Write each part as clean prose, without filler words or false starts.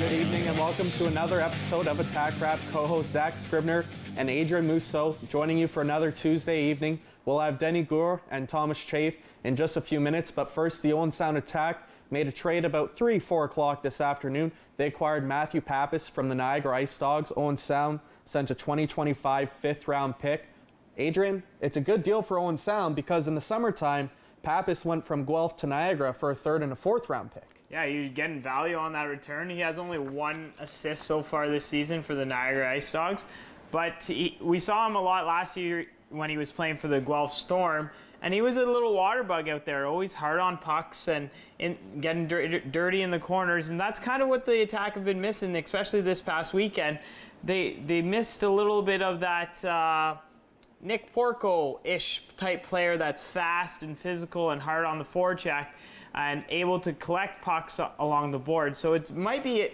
Good evening and welcome to another episode of Attack Rap. Co-host Zach Scribner and Adrien Mouseeau joining you for another Tuesday evening. We'll have Deni, Goure and Thomas Chafe in just a few minutes, but first the Owen Sound Attack made a trade about 4 o'clock this afternoon. They acquired Matthew Pappas from the Niagara Ice Dogs. Owen Sound sent a 2025 fifth-round pick. Adrien, it's a good deal for Owen Sound because in the summertime, Pappas went from Guelph to Niagara for a third and a fourth-round pick. Yeah, you're getting value on that return. He has only one assist so far this season for the Niagara Ice Dogs, but we saw him a lot last year when he was playing for the Guelph Storm, and he was a little water bug out there, always hard on pucks and getting dirty in the corners, and that's kind of what the Attack have been missing, especially this past weekend. They missed a little bit of that Nick Porco-ish type player that's fast and physical and hard on the forecheck and able to collect pucks along the board. So it might be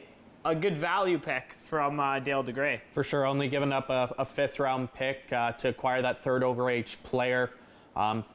a good value pick from Dale DeGray. For sure, only giving up a fifth-round pick to acquire that third overage player.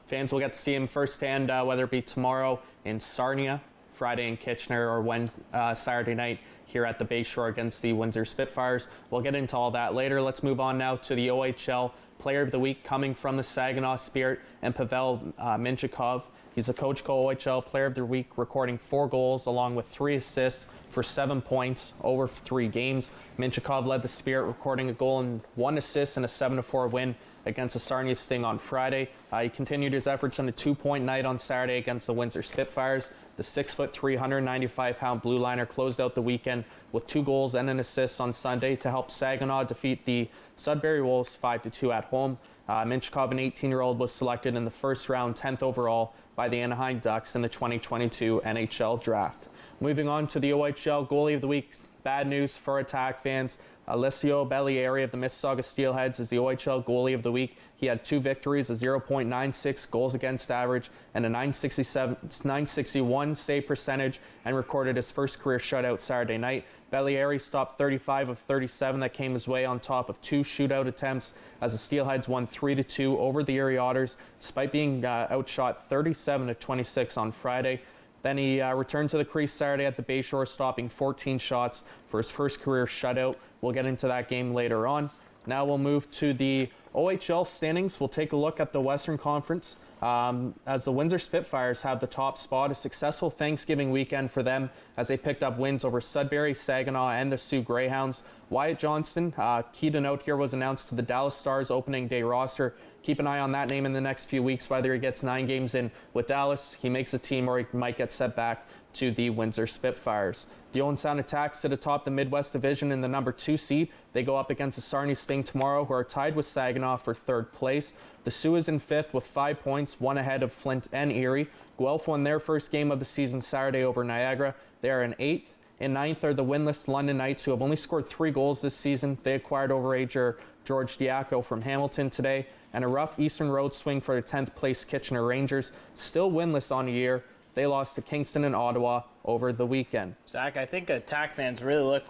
Fans will get to see him firsthand, whether it be tomorrow in Sarnia, Friday in Kitchener, or Saturday night here at the Bayshore against the Windsor Spitfires. We'll get into all that later. Let's move on now to the OHL Player of the Week coming from the Saginaw Spirit and Pavel Minchikov. He's a Coach OHL Player of the Week, recording 4 goals along with 3 assists for 7 points over 3 games. Minchikov led the Spirit, recording a goal and 1 assist in a 7-4 win against the Sarnia Sting on Friday. He continued his efforts on a 2-point night on Saturday against the Windsor Spitfires. The 6'3", 195-pound blue liner closed out the weekend with 2 goals and an assist on Sunday to help Saginaw defeat the Sudbury Wolves 5-2 at home. Minchikov, an 18-year-old, was selected in the first round, 10th overall, by the Anaheim Ducks in the 2022 NHL Draft. Moving on to the OHL Goalie of the Week. Bad news for Attack fans. Alessio Bellieri of the Mississauga Steelheads is the OHL Goalie of the Week. He had 2 victories, a 0.96 goals against average, and a 961 save percentage, and recorded his first career shutout Saturday night. Bellieri stopped 35 of 37 that came his way on top of 2 shootout attempts as the Steelheads won 3-2 over the Erie Otters, despite being outshot 37-26 on Friday. Then he returned to the crease Saturday at the Bayshore, stopping 14 shots for his first career shutout. We'll get into that game later on. Now we'll move to the OHL standings. We'll take a look at the Western Conference. As the Windsor Spitfires have the top spot, a successful Thanksgiving weekend for them as they picked up wins over Sudbury, Saginaw, and the Sioux Greyhounds. Wyatt Johnston, key to note here, was announced to the Dallas Stars opening day roster. Keep an eye on that name in the next few weeks, whether he gets 9 games in with Dallas, he makes a team, or he might get sent back to the Windsor Spitfires. The Owen Sound Attack sit atop the Midwest Division in the number 2 seed. They go up against the Sarnia Sting tomorrow, who are tied with Saginaw for 3rd place. The Sioux is in 5th with 5 points, 1 ahead of Flint and Erie. Guelph won their first game of the season Saturday over Niagara. They are in 8th. In 9th are the winless London Knights, who have only scored 3 goals this season. They acquired overager George Diaco from Hamilton today. And a rough Eastern Road swing for the 10th place Kitchener Rangers, still winless on the year. They lost to Kingston and Ottawa over the weekend. Zach, I think Attack fans really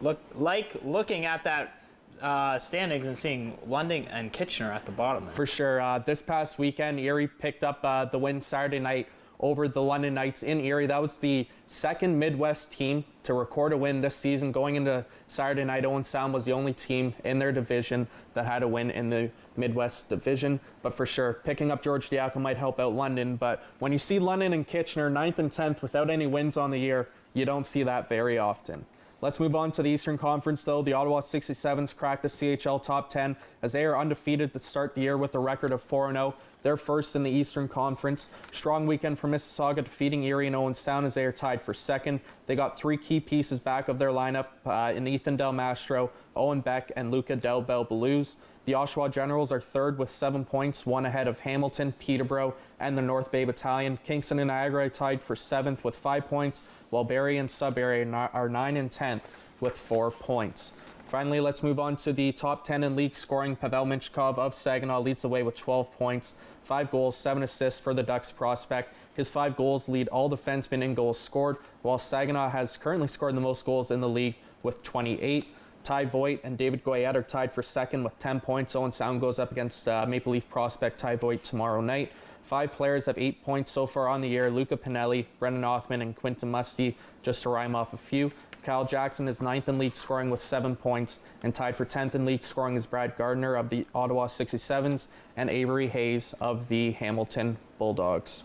looking at that standings and seeing London and Kitchener at the bottom. For sure. This past weekend, Erie picked up the win Saturday night over the London Knights in Erie. That was the 2nd Midwest team to record a win this season. Going into Saturday night, Owen Sound was the only team in their division that had a win in the Midwest Division. But for sure, picking up George Diaco might help out London. But when you see London and Kitchener 9th and 10th without any wins on the year, you don't see that very often. Let's move on to the Eastern Conference, though. The Ottawa 67s cracked the CHL top 10 as they are undefeated to start the year with a record of 4-0. They're first in the Eastern Conference. Strong weekend for Mississauga, defeating Erie and Owen Sound as they are tied for 2nd. They got 3 key pieces back of their lineup in Ethan Del Mastro, Owen Beck, and Luca Del Belbelouz. The Oshawa Generals are 3rd with 7 points, 1 ahead of Hamilton, Peterborough, and the North Bay Battalion. Kingston and Niagara tied for 7th with 5 points, while Barrie and Sudbury are 9 and 10th with 4 points. Finally, let's move on to the top 10 in league scoring. Pavel Minchikov of Saginaw leads the way with 12 points, 5 goals, 7 assists for the Ducks prospect. His 5 goals lead all defensemen in goals scored, while Saginaw has currently scored the most goals in the league with 28. Ty Voigt and David Goyette are tied for 2nd with 10 points. Owen Sound goes up against Maple Leaf prospect Ty Voigt tomorrow night. 5 players have 8 points so far on the year. Luca Pinelli, Brendan Othman, and Quinton Musty, just to rhyme off a few. Kyle Jackson is 9th in league scoring with 7 points, and tied for 10th in league scoring is Brad Gardner of the Ottawa 67s and Avery Hayes of the Hamilton Bulldogs.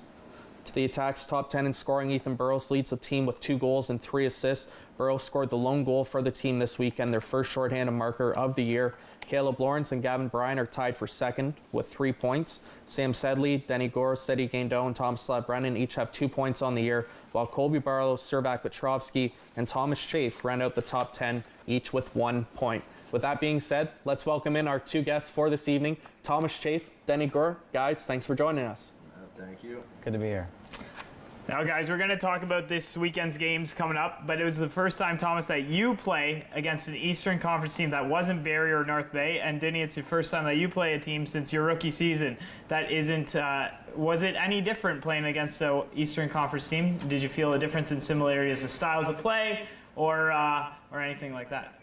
To the Attack's top 10 in scoring, Ethan Burrows leads the team with 2 goals and 3 assists. Burrows scored the lone goal for the team this weekend, their first shorthanded marker of the year. Caleb Lawrence and Gavin Bryan are tied for second with 3 points. Sam Sedley, Deni Goure, Seti Gaindeau, and Thomas Brennan each have 2 points on the year, while Colby Barlow, Servac Petrovsky, and Thomas Chafe round out the top 10, each with 1 point. With that being said, let's welcome in our 2 guests for this evening, Thomas Chafe, Deni Goure. Guys, thanks for joining us. Thank you. Good to be here. Now, guys, we're going to talk about this weekend's games coming up, but it was the first time, Thomas, that you play against an Eastern Conference team that wasn't Barrie or North Bay, and Deni, it's the first time that you play a team since your rookie season that isn't. Was it any different playing against an Eastern Conference team? Did you feel a difference in similarities of styles of play, or anything like that?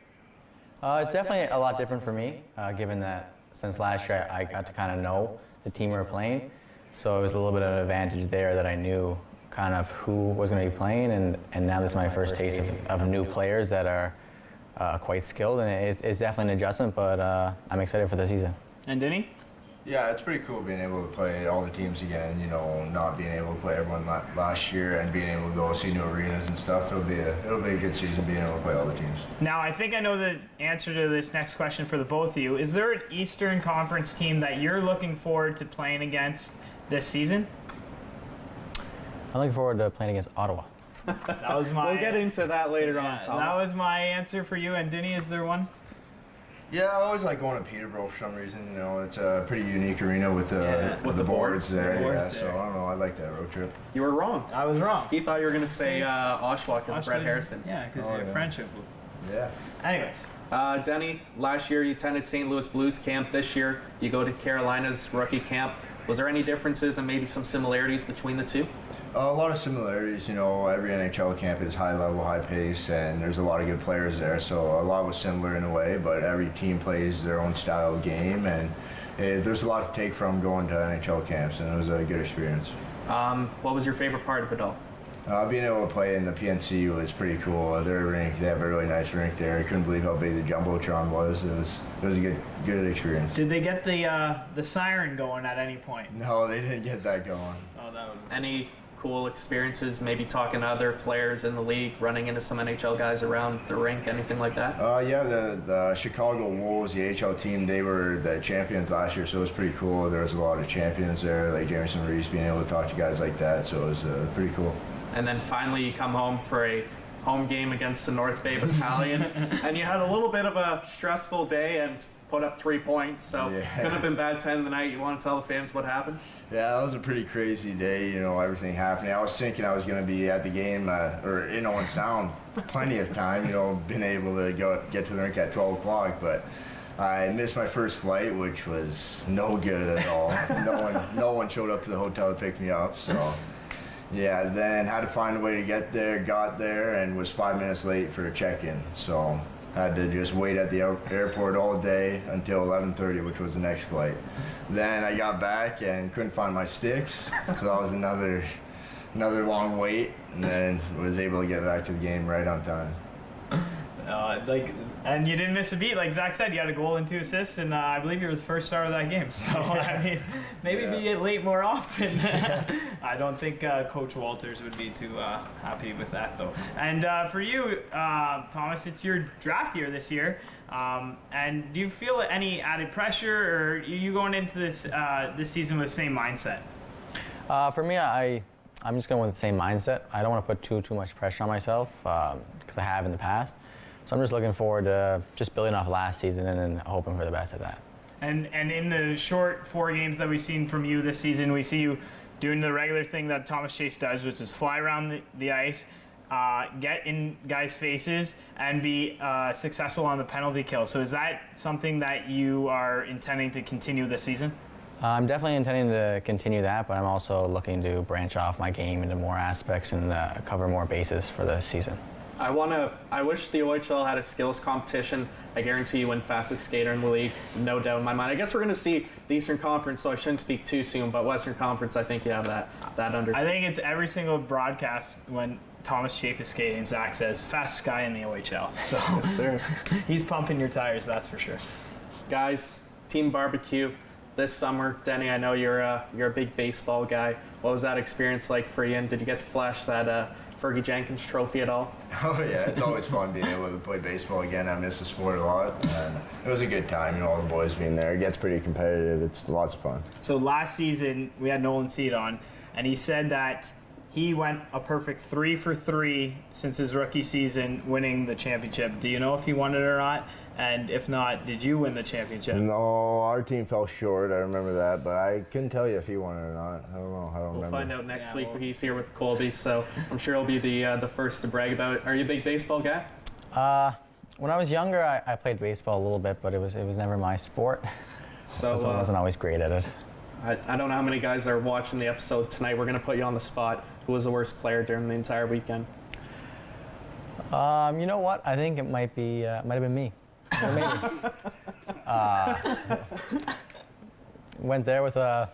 It's definitely a lot different for me, given that since last year I got to kind of know the team we were playing, so it was a little bit of an advantage there that I knew kind of who was going to be playing, and now this is my first taste of new players that are quite skilled, and it's definitely an adjustment, but I'm excited for the season. And Deni? Yeah, it's pretty cool being able to play all the teams again, not being able to play everyone last year and being able to go see new arenas and stuff. It'll be a good season being able to play all the teams. Now, I think I know the answer to this next question for the both of you. Is there an Eastern Conference team that you're looking forward to playing against this season? I'm looking forward to playing against Ottawa. That was my. We'll get into that later on, Thomas. That was my answer for you. And Deni, is there one? Yeah, I always like going to Peterborough for some reason. It's a pretty unique arena with the boards there. So I don't know. I like that road trip. You were wrong. I was wrong. He thought you were going to say Oshawa because of Brett Harrison. Yeah, because you have friendship. Yeah. Anyways. Deni, last year you attended St. Louis Blues camp. This year you go to Carolina's rookie camp. Was there any differences and maybe some similarities between the two? A lot of similarities. Every NHL camp is high level, high pace, and there's a lot of good players there. So a lot was similar in a way, but every team plays their own style of game, and there's a lot to take from going to NHL camps, and it was a good experience. What was your favorite part of it all? Being able to play in the PNC was pretty cool. Their rink, they have a really nice rink there. I couldn't believe how big the Jumbotron was. It was a good experience. Did they get the siren going at any point? No, they didn't get that going. Oh, that would. Any cool experiences, maybe talking to other players in the league, running into some NHL guys around the rink, anything like that? Yeah, the Chicago Wolves, the AHL team, they were the champions last year, so it was pretty cool. There was a lot of champions there, like Jameson Reese, being able to talk to guys like that, so it was pretty cool. And then finally you come home for a home game against the North Bay Battalion, and you had a little bit of a stressful day and put up 3 points, so could have been bad 10 of the night. You want to tell the fans what happened? Yeah, that was a pretty crazy day, everything happening. I was thinking I was going to be at the game, or in Owen Sound plenty of time, being able to get to the rink at 12 o'clock, but I missed my first flight, which was no good at all. No one showed up to the hotel to pick me up, so yeah, then had to find a way to get there, got there, and was 5 minutes late for a check-in, so had to just wait at the airport all day until 11:30, which was the next flight. Then I got back and couldn't find my sticks, so that was another long wait, and then was able to get back to the game right on time. And you didn't miss a beat. Like Zach said, you had a goal and 2 assists, and I believe you were the first star of that game. So, I mean, maybe be late more often. I don't think Coach Walters would be too happy with that, though. And for you, Thomas, it's your draft year this year. And do you feel any added pressure, or are you going into this season with the same mindset? For me, I'm just going with the same mindset. I don't want to put too much pressure on myself because I have in the past. So I'm just looking forward to just building off last season and then hoping for the best of that. And in the short 4 games that we've seen from you this season, we see you doing the regular thing that Thomas Chafe does, which is fly around the ice, get in guys' faces, and be successful on the penalty kill. So is that something that you are intending to continue this season? I'm definitely intending to continue that, but I'm also looking to branch off my game into more aspects and cover more bases for the season. I wish the OHL had a skills competition. I guarantee you win fastest skater in the league, no doubt in my mind. I guess we're going to see the Eastern Conference, so I shouldn't speak too soon, but Western Conference, I think you have that under. I think it's every single broadcast when Thomas Chafe is skating, Zach says, fastest guy in the OHL. So Yes, sir. he's pumping your tires, that's for sure. Guys, team barbecue this summer. Deni, I know you're a big baseball guy. What was that experience like for you, and did you get to flash that Fergie Jenkins trophy at all? Oh yeah, it's always fun being able to play baseball again. I miss the sport a lot, and it was a good time. All the boys being there. It gets pretty competitive. It's lots of fun. So last season, we had Nolan Seed on, and he said that he went a perfect 3 for 3 since his rookie season, winning the championship. Do you know if he won it or not? And if not, did you win the championship? No, our team fell short. I remember that, but I couldn't tell you if he won it or not. I don't know. I don't We'll remember. find out next week when he's here with Colby, so I'm sure he'll be the first to brag about it. Are you a big baseball guy? When I was younger, I played baseball a little bit, but it was never my sport. So I wasn't always great at it. I don't know how many guys are watching the episode tonight. We're going to put you on the spot. Who was the worst player during the entire weekend? You know what? I think it might have been me. Or maybe. Went there with a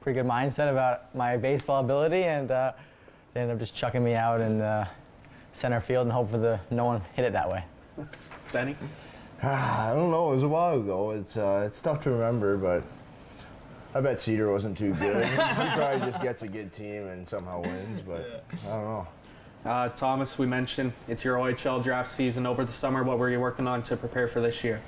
pretty good mindset about my baseball ability, and they ended up just chucking me out in center field and hope for no one hit it that way. Deni? I don't know. It was a while ago. It's tough to remember, but I bet Cedar wasn't too good. He probably just gets a good team and somehow wins, but I don't know. Thomas, we mentioned it's your OHL draft season over the summer. What were you working on to prepare for this year?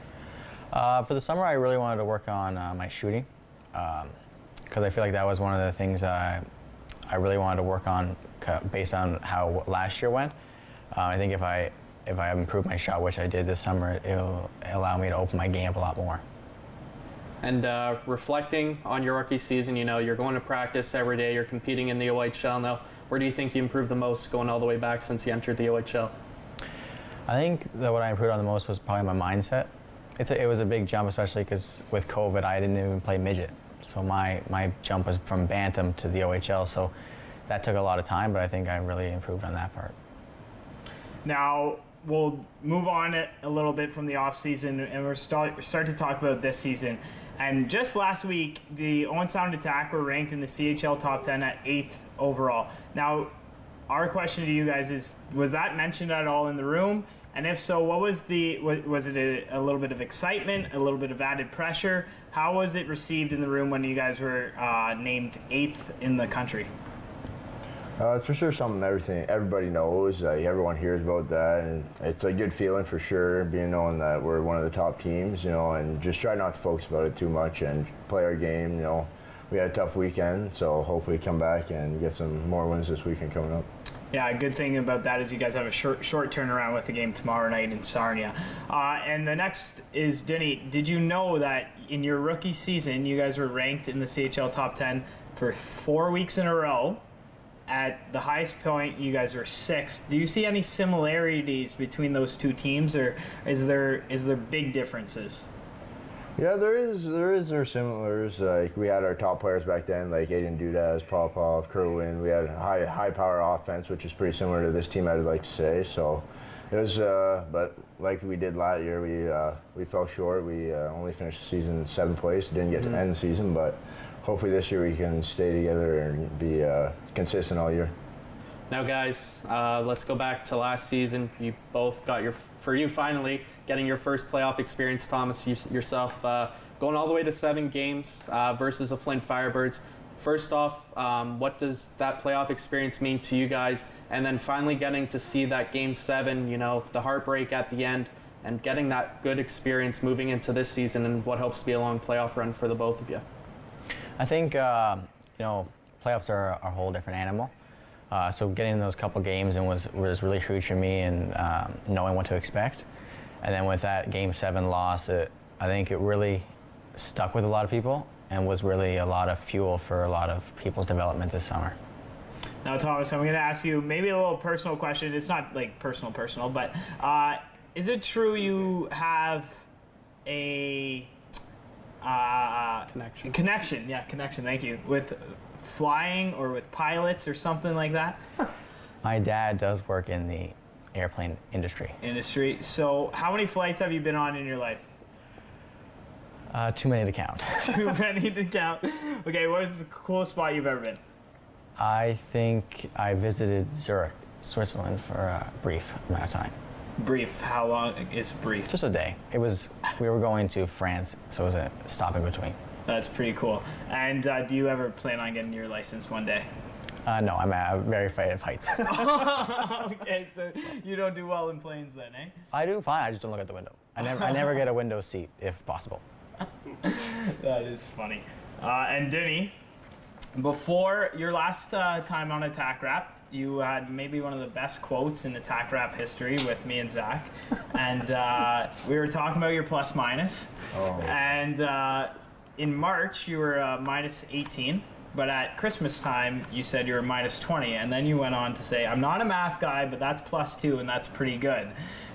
For the summer, I really wanted to work on my shooting, because I feel like that was one of the things I really wanted to work on based on how last year went. I think if I improve my shot, which I did this summer, it'll allow me to open my game up a lot more. And reflecting on your rookie season, you're going to practice every day, you're competing in the OHL now. Where do you think you improved the most going all the way back since you entered the OHL? I think that what I improved on the most was probably my mindset. It was a big jump, especially because with COVID, I didn't even play midget. So my jump was from Bantam to the OHL, so that took a lot of time, but I think I really improved on that part. Now, we'll move on a little bit from the offseason, and we'll start to talk about this season. And just last week, the Owen Sound Attack were ranked in the CHL top 10 at 8th overall. Now, our question to you guys is, was that mentioned at all in the room? And if so, what was was it a little bit of excitement, a little bit of added pressure? How was it received in the room when you guys were named 8th in the country? It's for sure something everybody knows. Everyone hears about that, and it's a good feeling for sure, knowing that we're one of the top teams, and just try not to focus about it too much and play our game. We had a tough weekend, so hopefully come back and get some more wins this weekend coming up. Yeah, a good thing about that is you guys have a short turnaround with the game tomorrow night in Sarnia. And the next is, Deni, did you know that in your rookie season, you guys were ranked in the CHL top 10 for 4 weeks in a row? At the highest point, you guys were 6th. Do you see any similarities between those two teams, or is there big differences? Yeah, there are similars. Like we had our top players back then, like Aiden Dudas, Popov, Kerwin. We had high power offense, which is pretty similar to this team, I'd like to say. So it was, but like we did last year, we fell short. We only finished the season in 7th place. Didn't get to end the season, but hopefully this year we can stay together and be consistent all year. Now, guys, let's go back to last season. You both got finally getting your first playoff experience. Thomas, yourself going all the way to 7 games versus the Flint Firebirds. First off, what does that playoff experience mean to you guys? And then finally getting to see that Game 7, the heartbreak at the end, and getting that good experience moving into this season, and what hopes to be a long playoff run for the both of you. I think playoffs are a whole different animal. So getting those couple games was really huge for me, and knowing what to expect. And then with that Game 7 loss, I think it really stuck with a lot of people and was really a lot of fuel for a lot of people's development this summer. Now, Thomas, I'm going to ask you maybe a little personal question. It's not like personal, but is it true you have a connection? Yeah, connection. Thank you. With flying or with pilots or something like that? My dad does work in the airplane industry. So how many flights have you been on in your life? Too many to count. Too many to count. Okay, what's the coolest spot you've ever been? I think I visited Zurich, Switzerland for a brief amount of time. Brief, how long is brief? Just a day. We were going to France, so it was a stop in between. That's pretty cool. And do you ever plan on getting your license one day? No, I'm very afraid of heights. Okay, so you don't do well in planes then, eh? I do fine, I just don't look at the window. I never get a window seat if possible. That is funny. And Deni, before your last time on Attack Rap, you had maybe one of the best quotes in Attack Rap history with me and Zach. And we were talking about your plus minus. Oh. And in March, you were minus 18. But at Christmas time, you said you were minus 20. And then you went on to say, I'm not a math guy, but that's plus 2, and that's pretty good.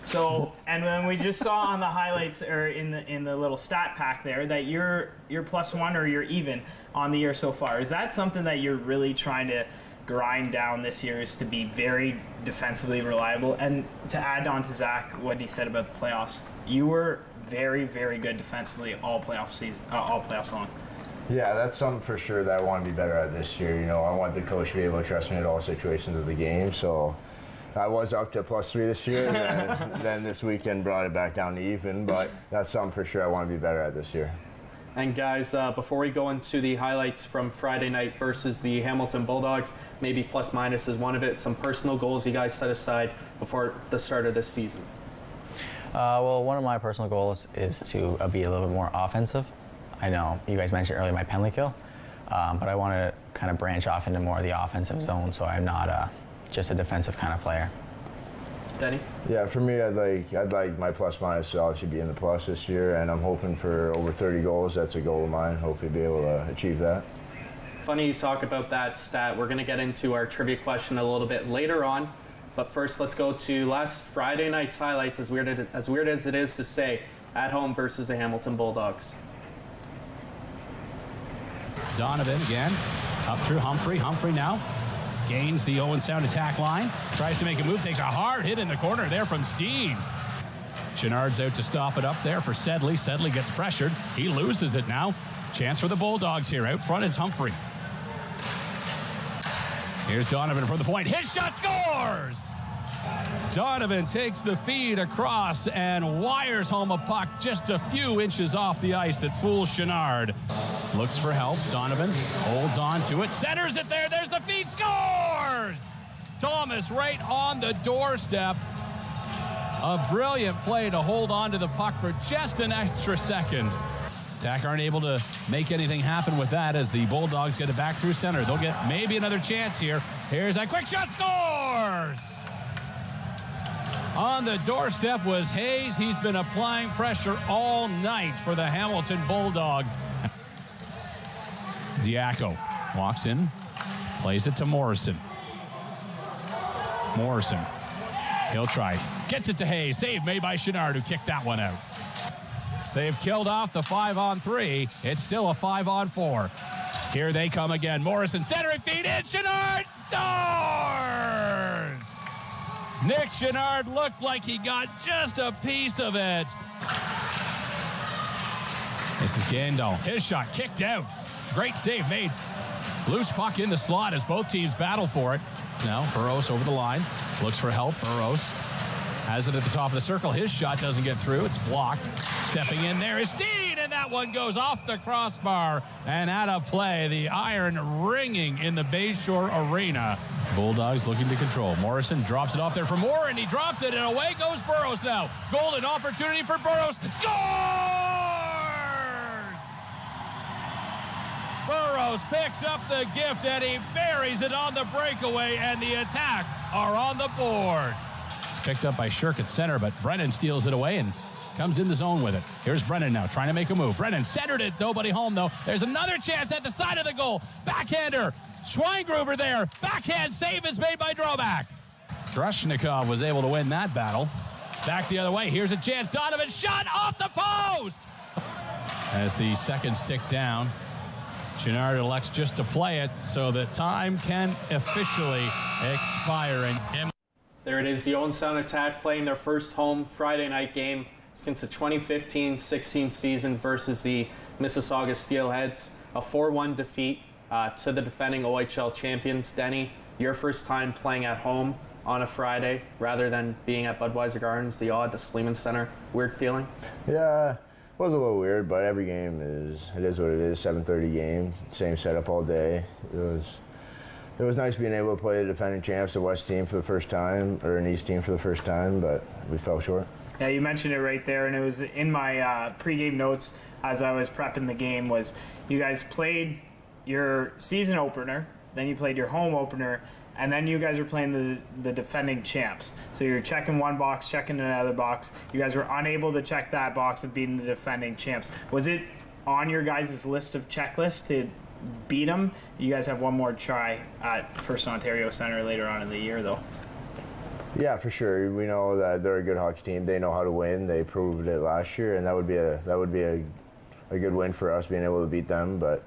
So, and then we just saw on the highlights, or in the little stat pack there, that you're plus 1 or you're even on the year so far. Is that something that you're really trying to grind down this year, is to be very defensively reliable? And to add on to Zach, what he said about the playoffs, you were very, very good defensively all playoffs long. Yeah, that's something for sure that I want to be better at this year. You know, I want the coach to be able to trust me in all situations of the game. So I was up to plus 3 this year, and then this weekend brought it back down to even. But that's something for sure I want to be better at this year. And guys, before we go into the highlights from Friday night versus the Hamilton Bulldogs, maybe plus minus is one of it. Some personal goals you guys set aside before the start of this season. Well, one of my personal goals is to be a little bit more offensive. I know you guys mentioned earlier my penalty kill, but I want to kind of branch off into more of the offensive zone, so I'm not just a defensive kind of player. Deni? Yeah, for me, I'd like my plus minus to obviously be in the plus this year, and I'm hoping for over 30 goals. That's a goal of mine. Hopefully be able to achieve that. Funny you talk about that stat. We're going to get into our trivia question a little bit later on, but first let's go to last Friday night's highlights, as weird as it is to say, at home versus the Hamilton Bulldogs. Donovan again, up through Humphrey. Humphrey now gains the Owen Sound attack line. Tries to make a move, takes a hard hit in the corner there from Steen. Chenard's out to stop it up there for Sedley. Sedley gets pressured. He loses it now. Chance for the Bulldogs here. Out front is Humphrey. Here's Donovan for the point. His shot scores! Donovan takes the feed across and wires home a puck just a few inches off the ice that fools Chenard. Looks for help. Donovan holds on to it. Centers it there. There's the feed. Scores! Thomas right on the doorstep. A brilliant play to hold on to the puck for just an extra second. Attack aren't able to make anything happen with that as the Bulldogs get it back through center. They'll get maybe another chance here. Here's a quick shot. Scores! On the doorstep was Hayes. He's been applying pressure all night for the Hamilton Bulldogs. Diaco walks in, plays it to Morrison. Morrison, he'll try. Gets it to Hayes. Save made by Chenard, who kicked that one out. They've killed off the 5-on-3. It's still a 5-on-4. Here they come again. Morrison centering feed in. Chenard scores! Nick Chenard looked like he got just a piece of it. This is Gandol. His shot kicked out. Great save made. Loose puck in the slot as both teams battle for it. Now Burroughs over the line. Looks for help. Burroughs has it at the top of the circle. His shot doesn't get through. It's blocked. Stepping in there is Steen, and that one goes off the crossbar and out of play. The iron ringing in the Bayshore Arena. Bulldogs looking to control. Morrison drops it off there for Moore, and he dropped it, and away goes Burroughs now. Golden opportunity for Burroughs. Scores! Burroughs picks up the gift, and he buries it on the breakaway, and the Attack are on the board. It's picked up by Shirk at center, but Brennan steals it away and comes in the zone with it. Here's Brennan now trying to make a move. Brennan centered it. Nobody home, though. There's another chance at the side of the goal. Backhander. Schweingruber there. Backhand save is made by Droback. Grushnikov was able to win that battle. Back the other way. Here's a chance. Donovan shot off the post. As the seconds tick down, Chenard elects just to play it so that time can officially expire. And There it is, the Owen Sound Attack playing their first home Friday night game since the 2015-16 season versus the Mississauga Steelheads. A 4-1 defeat to the defending OHL champions. Deni, your first time playing at home on a Friday rather than being at Budweiser Gardens, the odd, the Sleeman Center. Weird feeling? Yeah, it was a little weird, but every game is what it is. 7:30 game, same setup all day. It was nice being able to play the defending champs, the West team for the first time, or an East team for the first time, but we fell short. Yeah, you mentioned it right there, and it was in my pregame notes as I was prepping the game. Was you guys played your season opener, then you played your home opener, and then you guys were playing the defending champs. So you're checking one box, checking another box. You guys were unable to check that box of beating the defending champs. Was it on your guys' list of checklists to beat them? You guys have one more try at First Ontario Centre later on in the year, though. Yeah, for sure. We know that they're a good hockey team. They know how to win. They proved it last year, and that would be a good win for us, being able to beat them. But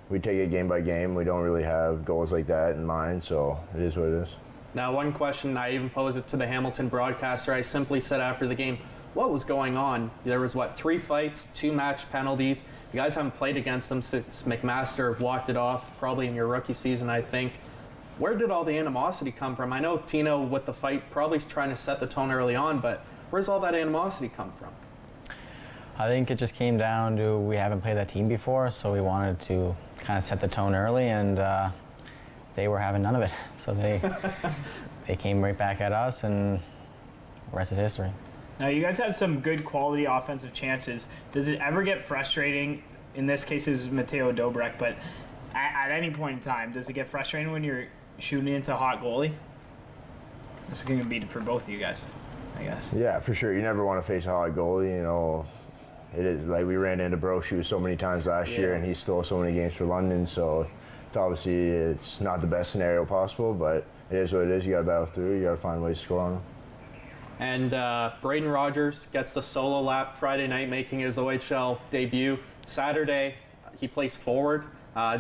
we take it game by game. We don't really have goals like that in mind, so it is what it is. Now, one question, I even posed it to the Hamilton broadcaster. I simply said after the game, what was going on? There was, 3 fights, 2 match penalties. You guys haven't played against them since McMaster walked it off, probably in your rookie season, I think. Where did all the animosity come from? I know Tino, with the fight, probably trying to set the tone early on, but where's all that animosity come from? I think it just came down to we haven't played that team before, so we wanted to kind of set the tone early, and they were having none of it. So they came right back at us, and the rest is history. Now, you guys have some good quality offensive chances. Does it ever get frustrating? In this case, it was Mateo Dobrek, but at any point in time, does it get frustrating when you're shooting into a hot goalie? This is going to be for both of you guys, I guess. Yeah, for sure. You never want to face a hot goalie. You know, it is like we ran into Brochu so many times last year, and he stole so many games for London. So it's not the best scenario possible, but it is what it is. You got to battle through. You got to find ways to score on them. And Braden Rogers gets the solo lap Friday night, making his OHL debut. Saturday, he plays forward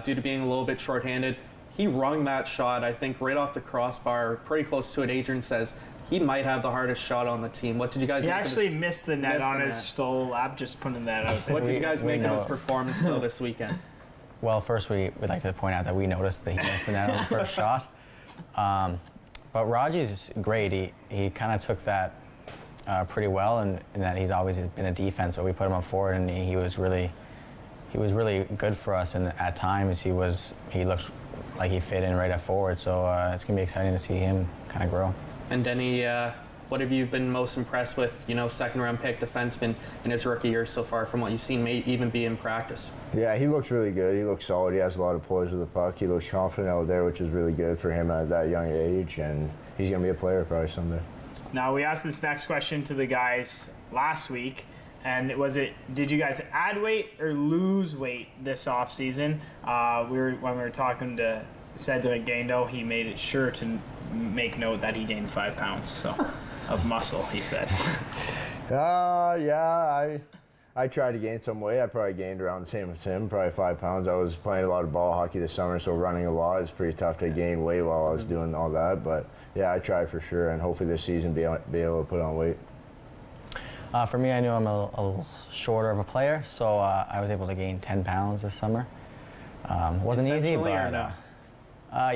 due to being a little bit shorthanded. He rung that shot, I think, right off the crossbar, pretty close to it. Adrien says he might have the hardest shot on the team. What did you guys He make actually of his, missed the net on his solo lap, just putting that out there. What did you guys make of his performance, though, this weekend? Well, first we'd like to point out that we noticed that he missed the net on the first shot. But Raji's great. He kind of took that pretty well, and that he's always been a defense, but we put him up forward, and he was really good for us. And at times he looked like he fit in right at forward. So it's gonna be exciting to see him kind of grow. And Deni, what have you been most impressed with? Second-round pick defenseman in his rookie year so far, from what you've seen, may even be in practice. Yeah, he looks really good. He looks solid. He has a lot of poise with the puck. He looks confident out there, which is really good for him at that young age. And he's gonna be a player probably someday. Now, we asked this next question to the guys last week, and did you guys add weight or lose weight this offseason? When we were talking to Cedric Gaindo, he made it sure to make note that he gained 5 pounds of muscle, he said. Yeah, I tried to gain some weight. I probably gained around the same as him, probably 5 pounds. I was playing a lot of ball hockey this summer, so running a lot. It's pretty tough to gain weight while I was doing all that. But yeah, I tried for sure, and hopefully this season be able to put on weight. For me, I knew I'm a little shorter of a player, so I was able to gain 10 pounds this summer. Wasn't easy, but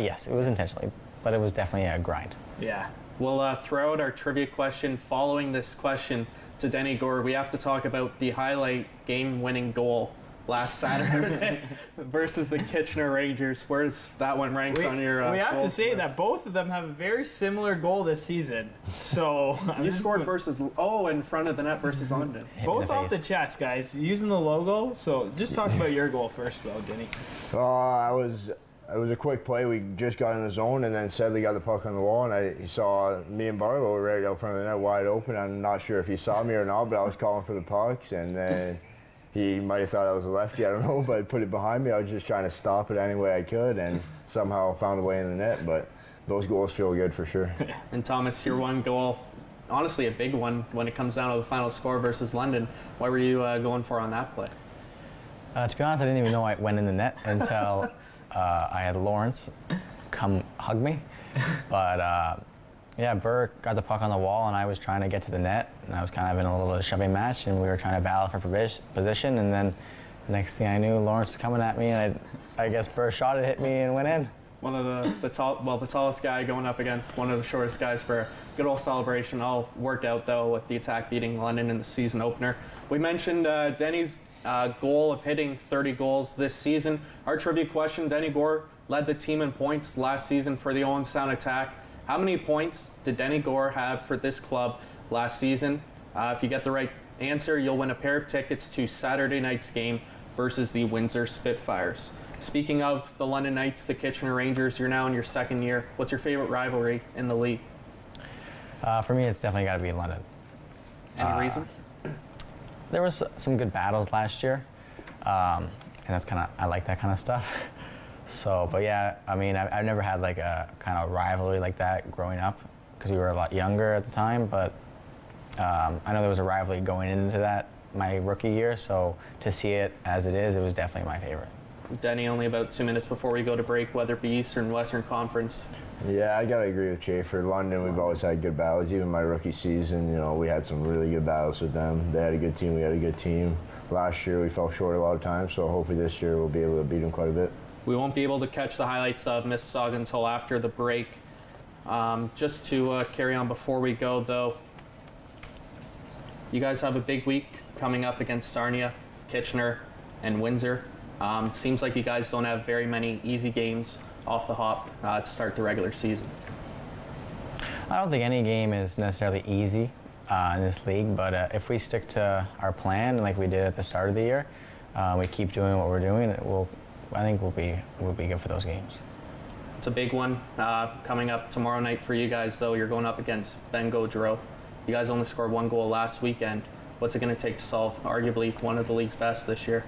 yes, it was intentionally, but it was definitely a grind. Yeah. We'll throw out our trivia question following this question to Deni Goure. We have to talk about the highlight game-winning goal last Saturday versus the Kitchener Rangers. Where's that one ranked on your We have to say list? that both of them have a very similar goal this season. So you scored in front of the net versus London. Both off the chest, guys, using the logo. So just talk about your goal first, though, Deni. It was a quick play. We just got in the zone, and then Sedley got the puck on the wall, and he saw me and Barlow right out front of the net, wide open. I'm not sure if he saw me or not, but I was calling for the pucks, and then he might have thought I was a lefty, I don't know, but I put it behind me. I was just trying to stop it any way I could, and somehow found a way in the net. But those goals feel good for sure. And Thomas, your one goal, honestly a big one when it comes down to the final score versus London. What were you going for on that play? To be honest, I didn't even know I went in the net until I had Lawrence come hug me. But Yeah, Burr got the puck on the wall, and I was trying to get to the net, and I was kind of in a little bit of shoving match, and we were trying to battle for position, and then the next thing I knew, Lawrence was coming at me, and I guess Burr shot it, hit me, and went in. One of the tallest guy going up against one of the shortest guys for a good old celebration. All worked out, though, with the Attack beating London in the season opener. We mentioned Deni's goal of hitting 30 goals this season. Our trivia question, Deni Goure led the team in points last season for the Owen Sound Attack. How many points did Deni Goure have for this club last season? If you get the right answer, you'll win a pair of tickets to Saturday night's game versus the Windsor Spitfires. Speaking of the London Knights, the Kitchener Rangers, you're now in your second year. What's your favorite rivalry in the league? For me, it's definitely got to be London. Any reason? There was some good battles last year, and that's I like that kind of stuff. So, but yeah, I mean, I've never had like a kind of rivalry like that growing up because we were a lot younger at the time, but I know there was a rivalry going into that my rookie year, so to see it as it is, it was definitely my favorite. Deni, only about 2 minutes before we go to break, whether it be Eastern, Western Conference. Yeah, I got to agree with Chafe. For London, we've always had good battles. Even my rookie season, you know, we had some really good battles with them. They had a good team, we had a good team. Last year, we fell short a lot of times, so hopefully this year we'll be able to beat them quite a bit. We won't be able to catch the highlights of Mississauga until after the break. Just to carry on before we go, though, you guys have a big week coming up against Sarnia, Kitchener, and Windsor. Seems like you guys don't have very many easy games off the hop to start the regular season. I don't think any game is necessarily easy in this league, but if we stick to our plan like we did at the start of the year, we keep doing what we're doing, I think we'll be good for those games. It's a big one coming up tomorrow night for you guys, though. You're going up against Ben Gaudreau. You guys only scored 1 goal last weekend. What's it going to take to solve arguably one of the league's best this year?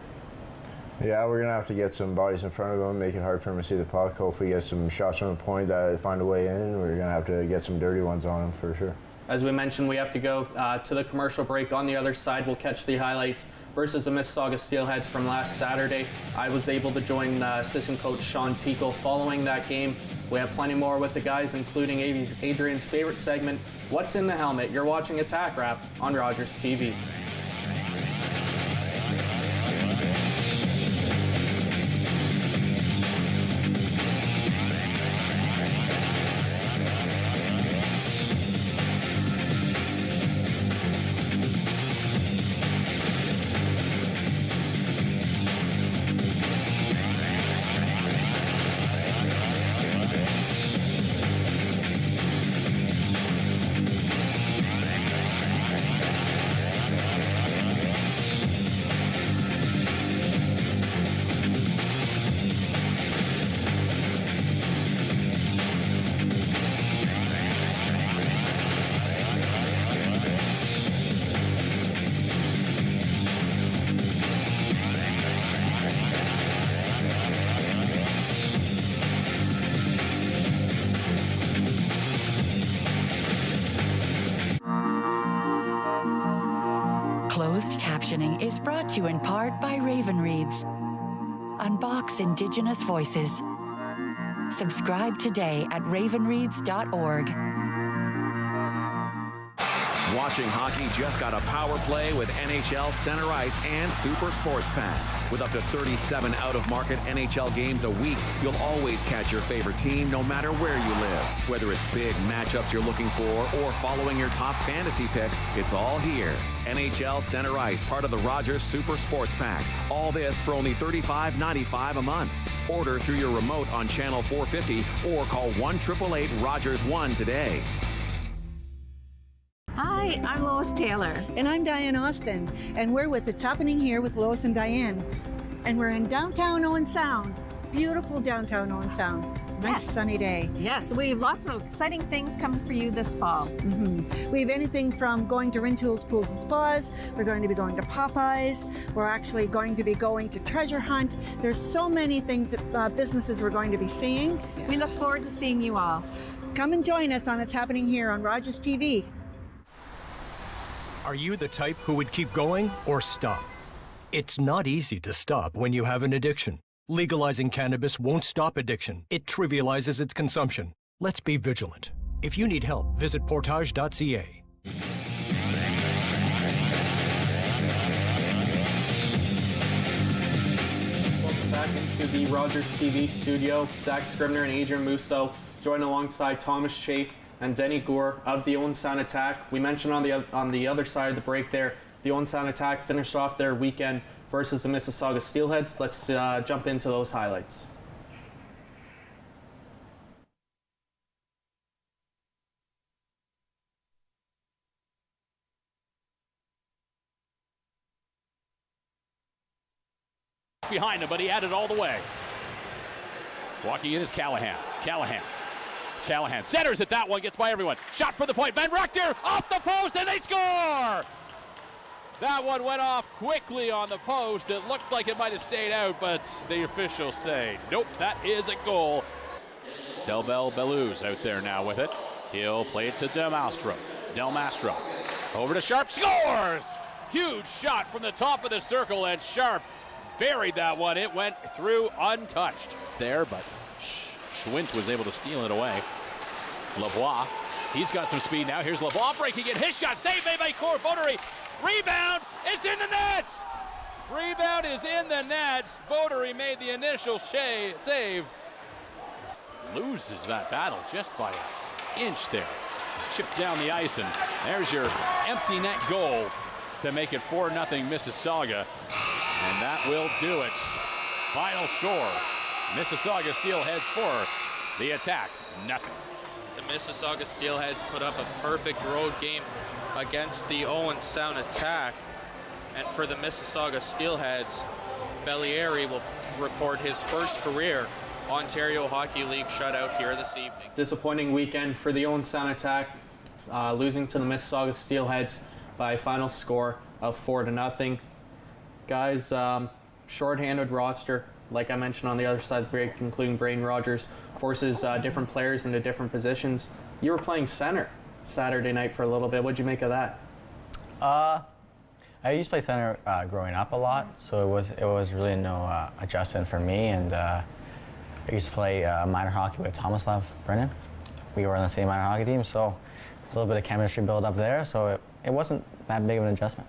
Yeah, we're going to have to get some bodies in front of them, make it hard for them to see the puck. Hopefully get some shots from the point that find a way in. We're going to have to get some dirty ones on them for sure. As we mentioned, we have to go to the commercial break. On the other side, we'll catch the highlights versus the Mississauga Steelheads from last Saturday. I was able to join assistant coach Sean Tickle following that game. We have plenty more with the guys, including Adrien's favorite segment, What's in the Helmet? You're watching Attack Wrap on Rogers TV. Closed captioning is brought to you in part by Raven Reads. Unbox Indigenous voices. Subscribe today at ravenreads.org. Watching hockey just got a power play with NHL Center Ice and Super Sports Pack. With up to 37 out-of-market NHL games a week, you'll always catch your favorite team no matter where you live. Whether it's big matchups you're looking for or following your top fantasy picks, it's all here. NHL Center Ice, part of the Rogers Super Sports Pack. All this for only $35.95 a month. Order through your remote on Channel 450 or call 1-888-ROGERS-1 today. Hi, I'm Lois Taylor. And I'm Diane Austin, and we're with It's Happening Here with Lois and Diane. And we're in downtown Owen Sound. Beautiful downtown Owen Sound. Nice sunny day. Yes, we have lots of exciting things coming for you this fall. We have anything from going to Rintoul's Pools and Spas. We're going to be going to Pappas. We're actually going to be going to Treasure Hunt. There's so many things that businesses we're going to be seeing. We look forward to seeing you all. Come and join us on It's Happening Here on Rogers TV. Are you the type who would keep going or stop? It's not easy to stop when you have an addiction. Legalizing cannabis won't stop addiction. It trivializes its consumption. Let's be vigilant. If you need help, visit portage.ca. Welcome back into the Rogers TV studio. Zach Scribner and Adrien Mouseeau joined alongside Thomas Chafe and Deni Goure of the Owen Sound Attack. We mentioned on the other side of the break there, the Owen Sound Attack finished off their weekend versus the Mississauga Steelheads. Let's jump into those highlights. Behind him, but he had it all the way. Walking in is Callahan. Callahan centers it. That one gets by everyone. Shot for the point. Van Rector off the post, and they score! That one went off quickly on the post. It looked like it might have stayed out, but the officials say, nope, that is a goal. Delbel Beluz out there now with it. He'll play it to Del Mastro. Over to Sharp, scores! Huge shot from the top of the circle, and Sharp buried that one. It went through untouched there, but Schwint was able to steal it away. Lavoie, he's got some speed now. Here's Lavoie breaking it. His shot saved by Cor Votary. Rebound, it's in the net! Rebound is in the net. Votary made the initial save. Loses that battle just by an inch there. Just chipped down the ice, and there's your empty net goal to make it 4-0 Mississauga. And that will do it. Final score, Mississauga Steelheads 4, the Attack nothing. The Mississauga Steelheads put up a perfect road game against the Owen Sound Attack. And for the Mississauga Steelheads, Bellieri will record his first career Ontario Hockey League shutout here this evening. Disappointing weekend for the Owen Sound Attack, losing to the Mississauga Steelheads by a final score of 4-0. Guys, shorthanded roster, like I mentioned on the other side of the break, including Braden Rogers, forces different players into different positions. You were playing center Saturday night for a little bit. What'd you make of that? I used to play center growing up a lot, so it was really no adjustment for me. And I used to play minor hockey with Tomislav Brennan. We were on the same minor hockey team, so a little bit of chemistry built up there. So it wasn't that big of an adjustment.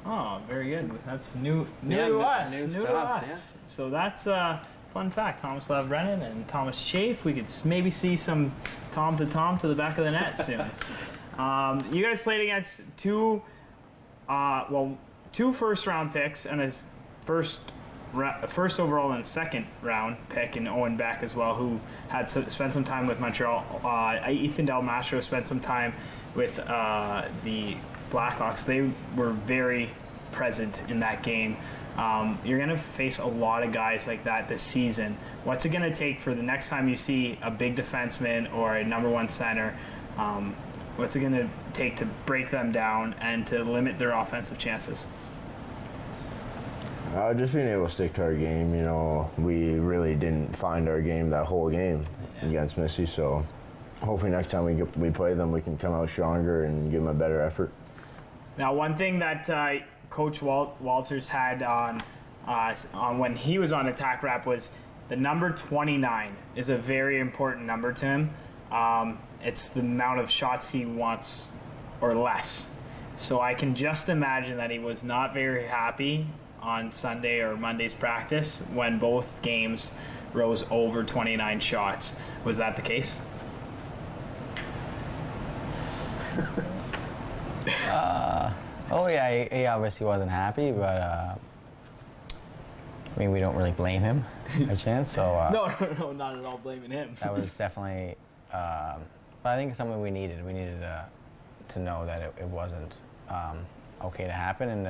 Oh, very good. That's new Yeah, to us. new New to to us, us. yeah. So that's a fun fact. Tomislav Brennan and Thomas Chafe. We could maybe see some Tom to the back of the net soon. You guys played against two first-round picks and a first overall and a second round pick in Owen Beck as well, who had spent some time with Montreal. Ethan Del Mastro spent some time with the Blackhawks. They were very present in that game. You're going to face a lot of guys like that this season. What's it going to take for the next time you see a big defenseman or a number one center? What's it going to take to break them down and to limit their offensive chances? Just being able to stick to our game. You know, we really didn't find our game that whole game against Missy, so hopefully next time we play them, we can come out stronger and give them a better effort. Now, one thing that Coach Walters had on when he was on Attack Rap was the number 29 is a very important number to him. It's the amount of shots he wants or less. So I can just imagine that he was not very happy on Sunday or Monday's practice when both games rose over 29 shots. Was that the case? Oh yeah, he obviously wasn't happy, but I mean, we don't really blame him by chance. So No, not at all blaming him. that was definitely, but I think it's something we needed. We needed to know that it wasn't okay to happen, and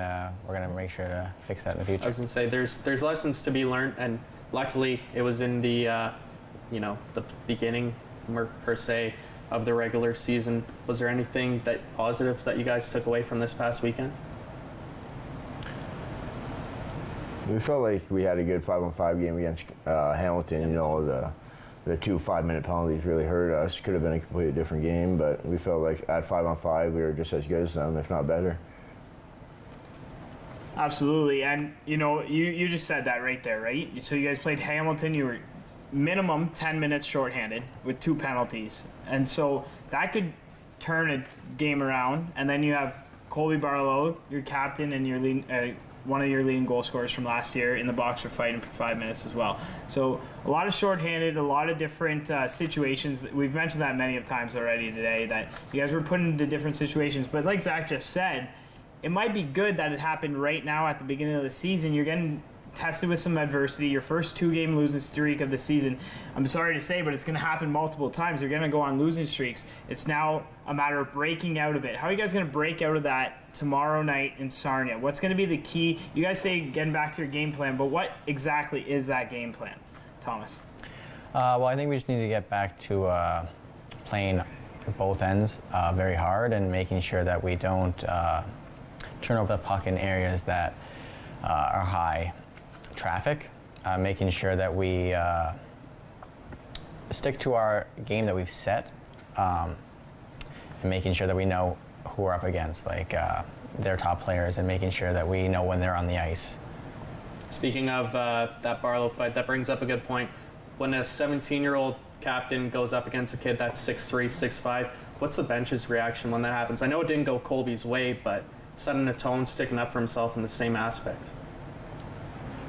we're gonna make sure to fix that in the future. I was gonna say there's lessons to be learned, and luckily it was in the the beginning per se of the regular season. Was there anything positives that you guys took away from this past weekend? We felt like we had a good 5-on-5 game against Hamilton. You know, the 2 5-minute penalties really hurt us. Could have been a completely different game, but we felt like at 5-on-5 we were just as good as them, if not better. Absolutely, and you just said that right there, right? So you guys played Hamilton. You were minimum 10 minutes shorthanded with 2 penalties, and so that could turn a game around. And then you have Colby Barlow, your captain, and your one of your leading goal scorers from last year in the box for fighting for 5 minutes as well. So a lot of shorthanded, a lot of different situations. We've mentioned that many of times already today, that you guys were put into different situations. But like Zach just said, it might be good that it happened right now at the beginning of the season. You're getting tested with some adversity, your first 2-game losing streak of the season. I'm sorry to say, but it's going to happen multiple times. You're going to go on losing streaks. It's now a matter of breaking out of it. How are you guys going to break out of that tomorrow night in Sarnia? What's going to be the key? You guys say getting back to your game plan, but what exactly is that game plan, Thomas? Well, I think we just need to get back to playing both ends very hard and making sure that we don't turn over the puck in areas that are high traffic, making sure that we stick to our game that we've set, and making sure that we know who we're up against, like their top players, and making sure that we know when they're on the ice. Speaking of that Barlow fight, that brings up a good point. When a 17-year-old captain goes up against a kid that's 6'3", 6'5", what's the bench's reaction when that happens? I know it didn't go Colby's way, but setting a tone, sticking up for himself in the same aspect.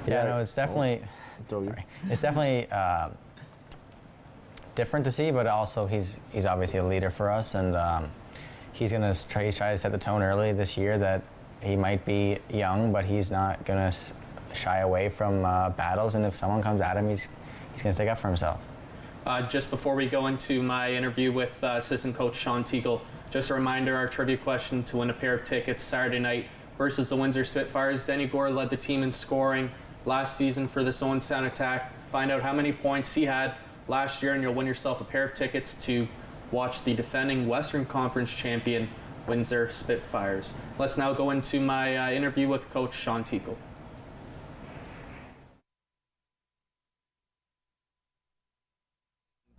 Yeah, no, it's definitely it's definitely different to see, but also he's obviously a leader for us, and he's gonna try to set the tone early this year that he might be young, but he's not gonna shy away from battles, and if someone comes at him, he's gonna stick up for himself. Just before we go into my interview with assistant coach Sean Tickle, just a reminder, our trivia question to win a pair of tickets Saturday night versus the Windsor Spitfires. Deni Goure led the team in scoring last season for this Owen Sound Attack. Find out how many points he had last year, and you'll win yourself a pair of tickets to watch the defending Western Conference champion Windsor Spitfires. Let's now go into my interview with Coach Sean Tickle.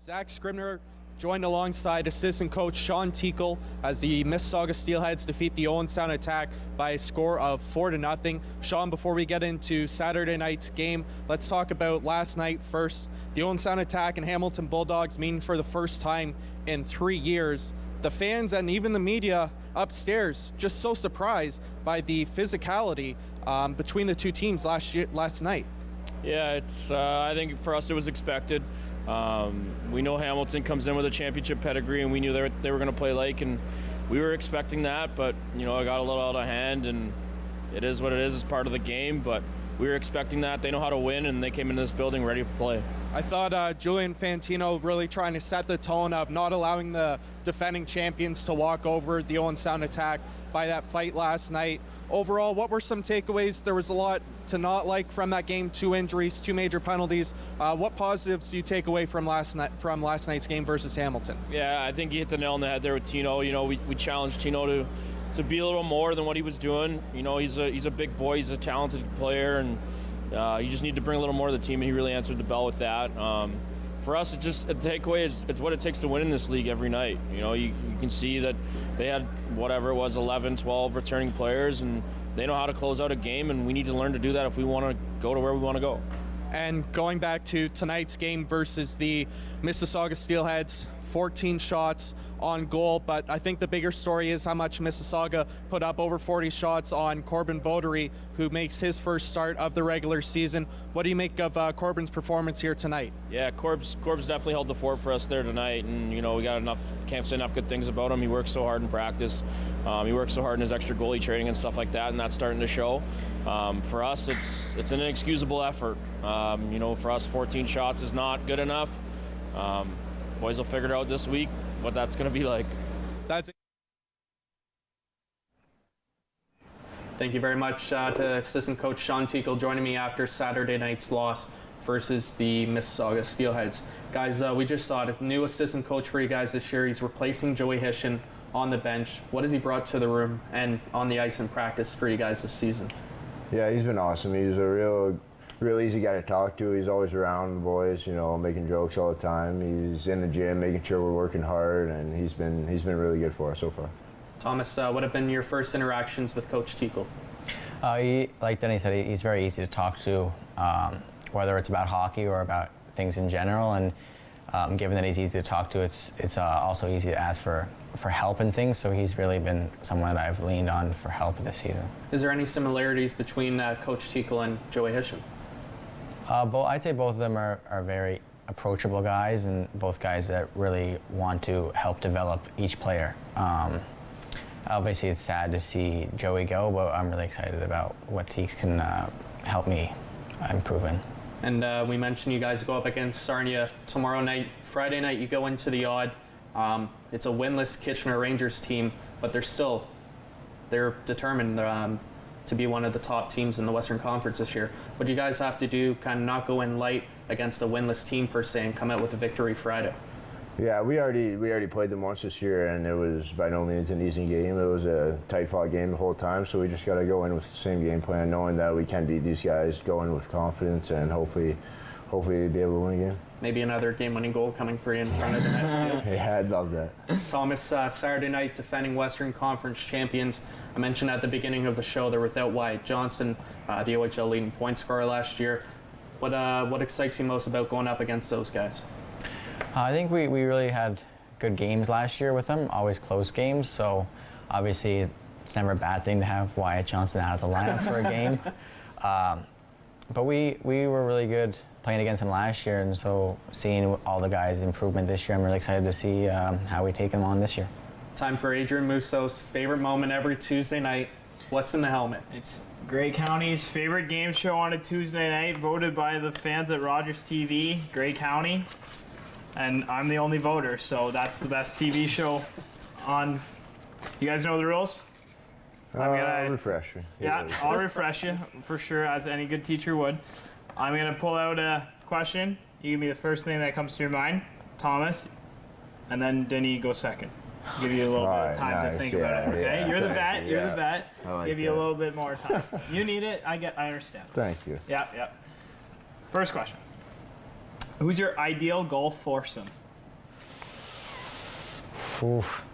Zach Scribner joined alongside assistant coach Sean Tickle as the Mississauga Steelheads defeat the Owen Sound Attack by a score of 4-0. Sean, before we get into Saturday night's game, let's talk about last night first. The Owen Sound Attack and Hamilton Bulldogs meeting for the first time in 3 years. The fans and even the media upstairs just so surprised by the physicality between the two teams last night. Yeah, it's. I think for us it was expected. We know Hamilton comes in with a championship pedigree, and we knew they were going to play like, and we were expecting that, but it got a little out of hand, and it is what it is. It's part of the game, but we were expecting that. They know how to win, and they came into this building ready to play. I thought Julian Fantino really trying to set the tone of not allowing the defending champions to walk over the Owen Sound Attack by that fight last night. Overall, what were some takeaways? There was a lot to not like from that game. 2 injuries, 2 major penalties. What positives do you take away from last night's game versus Hamilton? Yeah, I think you hit the nail on the head there with Tino. We challenged Tino to be a little more than what he was doing. He's a big boy. He's a talented player, and you just need to bring a little more to the team, and he really answered the bell with that. For us, it's just a takeaway it's what it takes to win in this league every night. You can see that they had whatever it was, 11, 12 returning players, and they know how to close out a game, and we need to learn to do that if we want to go to where we want to go. And going back to tonight's game versus the Mississauga Steelheads, 14 shots on goal, but I think the bigger story is how much Mississauga put up, over 40 shots on Corbin Votary, who makes his first start of the regular season. What do you make of Corbin's performance here tonight? Yeah, Corb's definitely held the fort for us there tonight, and we got can't say enough good things about him. He works so hard in practice. He works so hard in his extra goalie training and stuff like that, and that's starting to show. For us, it's an inexcusable effort. For us, 14 shots is not good enough. Boys will figure it out this week what that's going to be like. That's it. Thank you very much to assistant coach Sean Tickle joining me after Saturday night's loss versus the Mississauga Steelheads. Guys, we just saw it. New assistant coach for you guys this year. He's replacing Joey Hisham on the bench. What has he brought to the room and on the ice in practice for you guys this season? Yeah, he's been awesome. He's a real easy guy to talk to. He's always around the boys, making jokes all the time. He's in the gym, making sure we're working hard, and he's been really good for us so far. Thomas, what have been your first interactions with Coach Tickle? Like Deni said, he's very easy to talk to, whether it's about hockey or about things in general. And Given that he's easy to talk to, it's also easy to ask for help and things. So he's really been someone that I've leaned on for help this season. Is there any similarities between Coach Tickle and Joey Hisham? I'd say both of them are very approachable guys, and both guys that really want to help develop each player. Obviously, it's sad to see Joey go, but I'm really excited about what Teeks can help me improve in. And we mentioned you guys go up against Sarnia tomorrow night. Friday night, you go into the odd. It's a winless Kitchener Rangers team, but they're determined to be one of the top teams in the Western Conference this year. What do you guys have to do, kind of not go in light against a winless team per se, and come out with a victory Friday? Yeah, we already played them once this year, and it was by no means an easy game. It was a tight-fought game the whole time, so we just got to go in with the same game plan, knowing that we can beat these guys, go in with confidence, and hopefully be able to win again. Maybe another game-winning goal coming for you in front of the net. Yeah, I'd love that. Thomas, Saturday night defending Western Conference champions. I mentioned at the beginning of the show they're without Wyatt Johnson, the OHL leading point scorer last year. What excites you most about going up against those guys? I think we really had good games last year with them, always close games. So obviously it's never a bad thing to have Wyatt Johnson out of the lineup for a game. But we were really good playing against him last year, and so seeing all the guys' improvement this year, I'm really excited to see how we take them on this year. Time for Adrien Mouseau's favorite moment every Tuesday night. What's in the helmet? It's Grey County's favorite game show on a Tuesday night, voted by the fans at Rogers TV, Grey County. And I'm the only voter, so that's the best TV show on. You guys know the rules? I'll refresh you. Yeah, I'll refresh you for sure, as any good teacher would. I'm going to pull out a question. You give me the first thing that comes to your mind, Thomas, and then Deni go second. Give you a little bit of time to think about it, okay? Yeah, you're the vet. You're the vet. Like give you a little bit more time. You need it. I understand. Thank you. Yeah. First question. Who's your ideal golf foursome? Oof.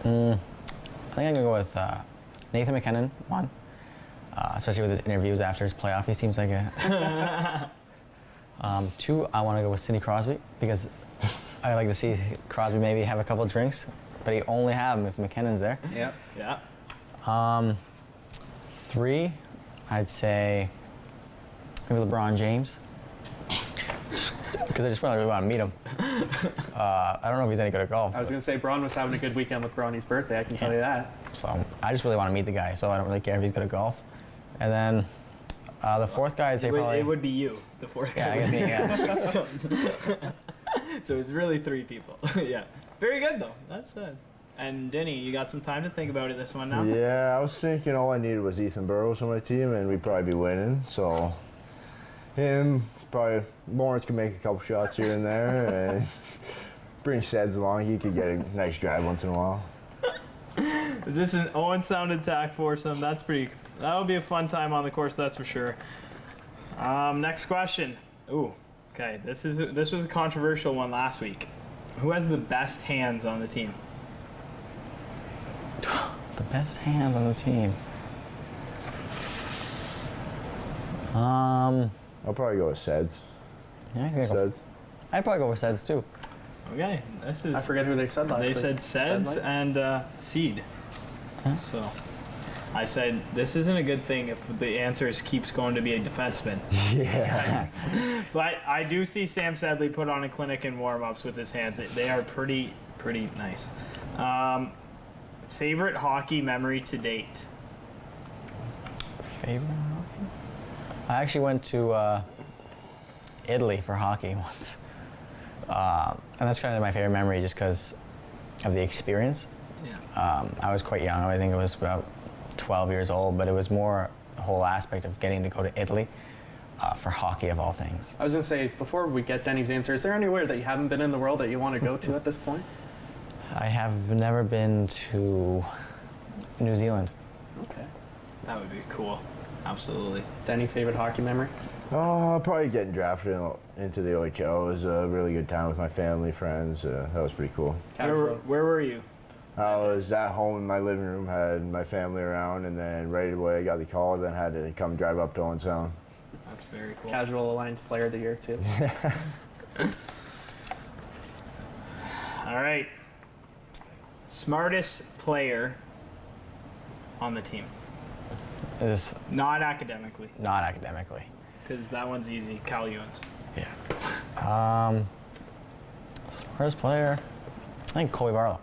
I think I'm going to go with Nathan McKinnon, one. Especially with his interviews after his playoff, he seems like a... Two, I want to go with Sidney Crosby, because I like to see Crosby maybe have a couple drinks, but he only have them if McKinnon's there. Yeah. Three, I'd say maybe LeBron James, because I just really want to meet him. I don't know if he's any good at golf. I was going to say Braun was having a good weekend with Bronny's birthday, I can tell you that. So I just really want to meet the guy, so I don't really care if he's good at golf. And then the fourth guy, I'd say probably... It would be you, the fourth guy. Yeah, I guess me, yeah. So it's really three people. Yeah. Very good, though. That's good. And Deni, you got some time to think about it this one now? Yeah, I was thinking all I needed was Ethan Burrows on my team, and we'd probably be winning. So him, probably Lawrence could make a couple shots here and there, and bring Seds along. He could get a nice drive once in a while. Just an Owen Sound attack foursome. That would be a fun time on the course, that's for sure. Next question. Ooh, okay. This was a controversial one last week. Who has the best hands on the team? The best hands on the team. I'll probably go with Seds. Yeah, Seds. I'd probably go with Seds too. Okay, this is. I forget who they said last week. They said Seds and Seed. Huh? So I said this isn't a good thing if the answer keeps going to be a defenseman. Yeah. But I do see Sam Sedley put on a clinic in warm-ups with his hands. They are pretty nice. Favorite hockey memory to date? Favorite hockey? I actually went to Italy for hockey once. And that's kind of my favorite memory just because of the experience. Yeah. I was quite young. I think it was about 12 years old, but it was more the whole aspect of getting to go to Italy for hockey of all things. I was going to say, before we get Denny's answer, is there anywhere that you haven't been in the world that you want to go to at this point? I have never been to New Zealand. Okay. That would be cool. Absolutely. Denny, favorite hockey memory? Probably getting drafted into the OHL was a really good time with my family, friends. That was pretty cool. Where were you? I was at home in my living room, had my family around, and then right away I got the call, then had to come drive up to Owen Sound. That's very cool. Casual Alliance Player of the Year, too. All right. Smartest player on the team. Is Not academically, not academically. because that one's easy. Cal Ewens. Smartest player, I think Colby Barlow.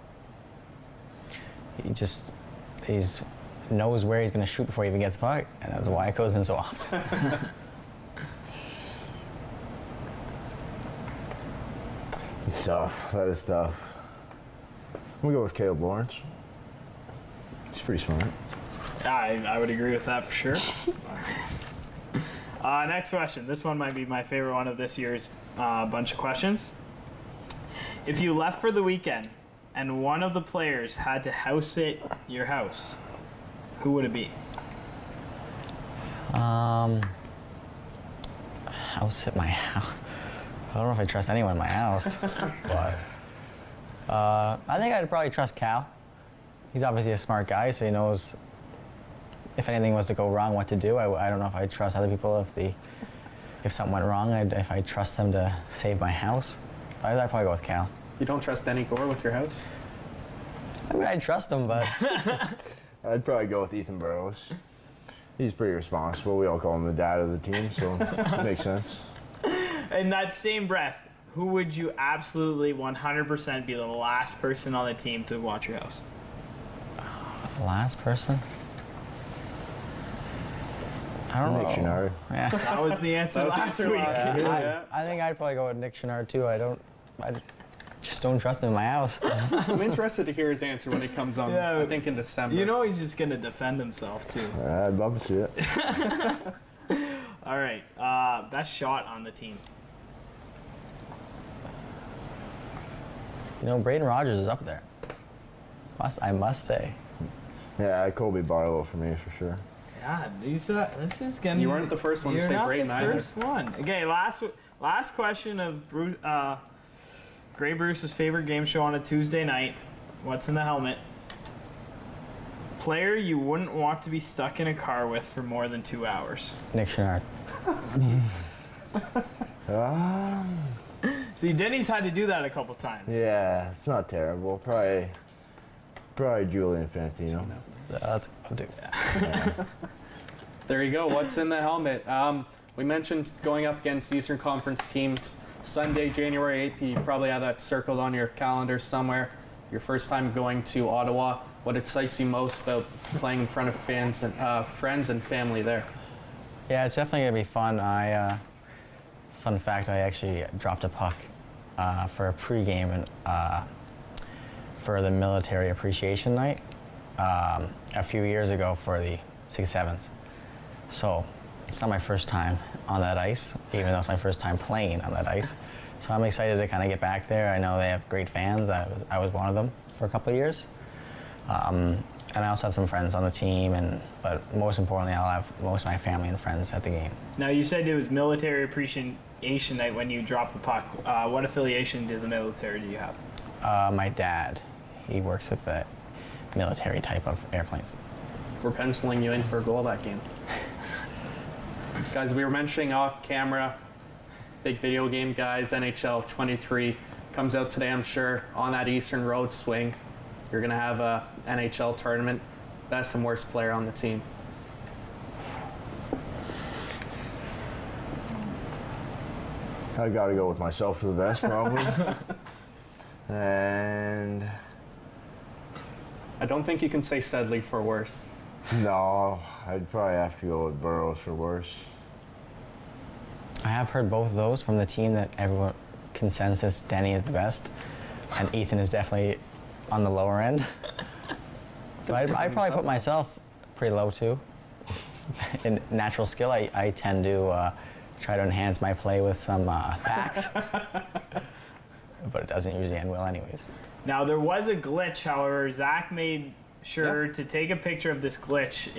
He's knows where he's going to shoot before he even gets the puck, and that's why it goes in so often. It's tough. That is tough. I'm gonna go with Caleb Lawrence. He's pretty smart. Yeah, I would agree with that for sure. Next question. This one might be my favorite one of this year's bunch of questions. If you left for the weekend and one of the players had to house sit your house, who would it be? House at my house. I don't know if I trust anyone in my house, but I think I'd probably trust Cal. He's obviously a smart guy, so he knows if anything was to go wrong, what to do. I don't know if I trust other people if something went wrong. If I trust them to save my house. I'd probably go with Cal. You don't trust Deni Goure with your house? I mean, I'd trust him, but I'd probably go with Ethan Burrows. He's pretty responsible. We all call him the dad of the team, so it makes sense. In that same breath, who would you absolutely 100% be the last person on the team to watch your house? last person? I don't know. Nick Chenard. Yeah. That was the answer last week. I think I'd probably go with Nick Chenard too. I just don't trust him in my house. I'm interested to hear his answer when it comes on, I think in December. You know he's just going to defend himself too. I'd love to see it. All right. Best shot on the team. You know, Braden Rogers is up there. I must say. Yeah, Colby Barlow for me, for sure. Yeah, this is getting... You weren't the first one to say Braden either. You're not the first one. Okay, last question of Grey Bruce's favorite game show on a Tuesday night. What's in the helmet? Player you wouldn't want to be stuck in a car with for more than 2 hours. Nick Chenard. See, Deni's had to do that a couple times. Yeah, it's not terrible. Probably Julian Fantino. That's a good one. There you go. What's in the helmet? We mentioned going up against Eastern Conference teams Sunday, January 8th. You probably have that circled on your calendar somewhere. Your first time going to Ottawa. What excites you most about playing in front of fans and friends and family there? Yeah, it's definitely gonna be fun. Fun fact: I actually dropped a puck for a pregame and for the military appreciation night a few years ago for the 6-7s. So it's not my first time on that ice, even though it's my first time playing on that ice. So I'm excited to kind of get back there. I know they have great fans. I was one of them for a couple of years. And I also have some friends on the team, but most importantly, I'll have most of my family and friends at the game. Now, you said it was military appreciation night when you dropped the puck. What affiliation to the military do you have? My dad, he works with the military type of airplanes. We're penciling you in for a goal that game. Guys, we were mentioning off camera, big video game guys, NHL 23 comes out today, I'm sure, on that Eastern Road swing. You're going to have a NHL tournament, best and worst player on the team. I got to go with myself for the best, probably. And I don't think you can say Sedley for worse. no, I'd probably have to go with Burrows for worse. I have heard both of those from the team that everyone consensus Deni is the best, and Ethan is definitely on the lower end. But I'd probably put myself pretty low too. In natural skill, I tend to try to enhance my play with some packs, but it doesn't usually end well anyways. Now, there was a glitch, however. Zach made sure to take a picture of this glitch.